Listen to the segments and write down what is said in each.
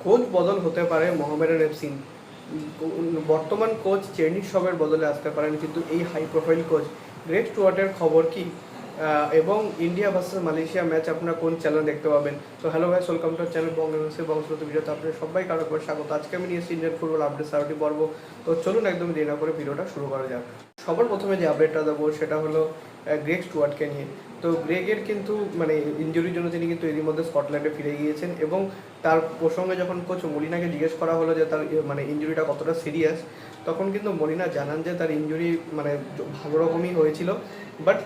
Coach বদল হতে পারে মোহামেডান এফসি। বর্তমান কোচ চেরনিশভের বদলে আসতে পারেন, কিন্তু এই হাই প্রোফাইল কোচ গ্রেগ স্টুয়ার্টের খবর কি, এবং ইন্ডিয়া ভার্সেস মালয়েশিয়া ম্যাচ আপনারা কোন চ্যানেল দেখতে পাবেন। তো হ্যালো ভাই, ওয়েলকাম টু চ্যানেল বঙ্গবন্ধু বংশগত ভিডিওতে আপনাদের সবাই কারো করে স্বাগত। আজকে আমি নিয়েছি ইন্ডিয়ান ফুটবল আপডেট 7টি পর্ব। তো চলুন একদমই দেরি না করে ভিডিওটা শুরু করা যাক। সবার প্রথমে যে আপডেটটা দেবো সেটা হলো গ্রেগ স্টুয়ার্টকে নিয়ে। তো গ্রেগের কিন্তু মানে ইনজুরির জন্য তিনি কিন্তু এরই মধ্যে স্কটল্যান্ডে ফিরে গিয়েছেন, এবং তার প্রসঙ্গে যখন কোচ মলিনাকে জিজ্ঞেস করা হলো যে তার মানে ইনজুরিটা কতটা সিরিয়াস, তখন কিন্তু মলিনা জানান যে তার ইনজুরি মানে ভালো রকমই হয়েছিল, বাট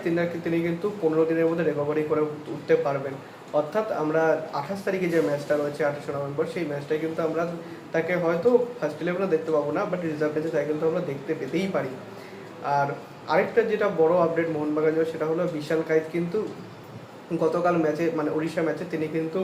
তিনি কিন্তু 15 দিনের মধ্যে রিকভারি করে উঠতে পারবেন। অর্থাৎ আমরা 28 তারিখে যে ম্যাচটা রয়েছে 28 নভেম্বর, সেই ম্যাচটাই কিন্তু আমরা তাকে হয়তো ফার্স্ট ইলেভেনে দেখতে পাবো না, বাট রিজার্ভ ম্যাচে তাকে কিন্তু আমরা দেখতে পেতেই পারি। আর আরেকটা যেটা বড় আপডেট মোহনবাগানের, সেটা হলো বিশাল কাইত কিন্তু গতকাল ম্যাচে মানে উড়িষ্যা ম্যাচে তিনি কিন্তু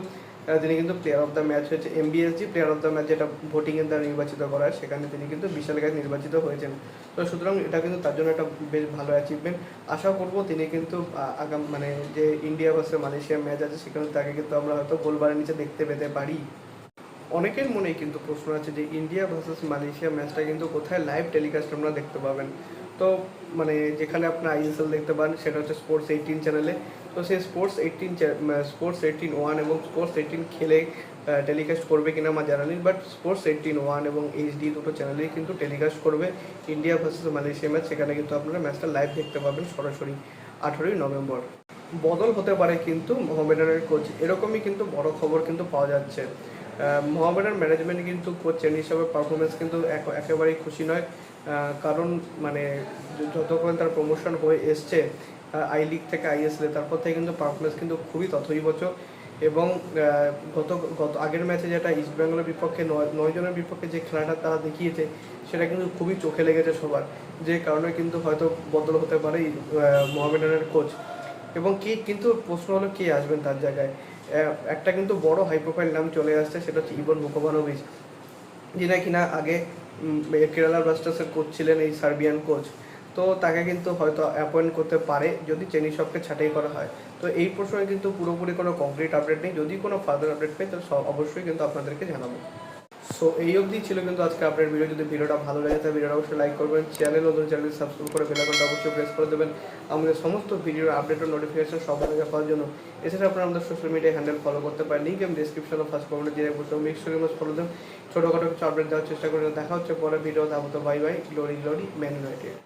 প্লেয়ার অফ দ্য ম্যাচ হয়েছে, MBSG player of the match যেটা ভোটিংয়ের দ্বারা নির্বাচিত করা হয়, সেখানে তিনি কিন্তু বিশাল কাইত নির্বাচিত হয়েছেন। তো সুতরাং এটা কিন্তু তার জন্য একটা বেশ ভালো অ্যাচিভমেন্ট। আশা করবো তিনি কিন্তু আগাম মানে যে ইন্ডিয়া ভার্সেস মালয়েশিয়া ম্যাচ আছে সেখানে তাকে কিন্তু আমরা হয়তো গোলবারের নিচে দেখতে পেতে পারি। অনেকের মনেই কিন্তু প্রশ্ন আছে যে ইন্ডিয়া ভার্সেস মালয়েশিয়া ম্যাচটা কিন্তু কোথায় লাইভ টেলিকাস্ট আমরা দেখতে পাবেন। তো মানে যেখানে আপনার আইএসএল দেখতে পান সেটা হচ্ছে স্পোর্টস 18 চ্যানেলে। তো সেই স্পোর্টস 18 1 এবং স্পোর্টস 18 খেলে টেলিকাস্ট করবে কিনা আমার জানা নেই, বাট স্পোর্টস 18 1 এবং এইচডি দুটো চ্যানেলেই কিন্তু টেলিকাস্ট করবে ইন্ডিয়া ভার্সেস মালয়েশিয়া ম্যাচ। সেখানে কিন্তু আপনারা ম্যাচটা লাইভ দেখতে পাবেন সরাসরি 18 নভেম্বর। বদল হতে পারে কিন্তু মোহামেডানের কোচ, এরকমই কিন্তু বড় খবর কিন্তু পাওয়া যাচ্ছে। মোহামেডান ম্যানেজমেন্ট কিন্তু কোচ চেন হিসাবে পারফরমেন্স কিন্তু একেবারেই খুশি নয়। কারণ মানে যতক্ষণ তার প্রমোশন হয়ে এসছে আই লিগ থেকে আইএসএলে, তারপর থেকে কিন্তু পারফরমেন্স কিন্তু খুবই তথৈবচ। এবং গত গত আগের ম্যাচে যেটা ইস্ট বেঙ্গলের বিপক্ষে 9 জনের বিপক্ষে যে খেলাটা তারা দেখিয়েছে, সেটা কিন্তু খুবই চোখে লেগেছে সবার, যে কারণে কিন্তু হয়তো বদল হতে পারে মোহামেডানের কোচ। এবং কিন্তু প্রশ্ন হলো কে আসবেন তার জায়গায়। একটা কিন্তু বড় হাই প্রোফাইল নাম চলে আসছে, সেটা হচ্ছে ইভান মুকোভানোভিচ, যিনি কিনা আগে কেরালা ব্লাস্টার্সের কোচ ছিলেন, এই সার্বিয়ান কোচ। তো তাকে কিন্তু হয়তো অ্যাপয়েন্ট করতে পারে যদি চেনিসবকে ছাঁটাই করা হয়। তো এই প্রশ্নে কিন্তু পুরোপুরি কোনো কংক্রিট আপডেট নেই। যদি কোনো ফার্দার আপডেট পাই তাহলে অবশ্যই কিন্তু আপনাদেরকে জানাবো। সো এই অবধি ছিল কিন্তু আজকে আপডেট ভিডিও। যদি ভিডিওটা ভালো লাগে তাহলে ভিডিওটা অবশ্যই লাইক করবেন, চ্যানেল সাবস্ক্রাইব করে বেল আইকনটা অবশ্যই প্রেস করে দেবেন আমাদের সমস্ত ভিডিওর আপডেট ও নোটিফিকেশন সবার আগে পাওয়ার জন্য। এছাড়া আপনারা আমাদের সোশ্যাল মিডিয়া হ্যান্ডেল ফলো করতে পারেন, লিঙ্ক আমি ডিসক্রিপশনে ফার্স্ট কমেন্টে দিয়ে রাখবো। মিক্স করে ফলো দেন, ছোটোখাটো কিছু আপডেট দেওয়ার চেষ্টা করে। দেখা হচ্ছে পরে video. Bye bye, glory man United.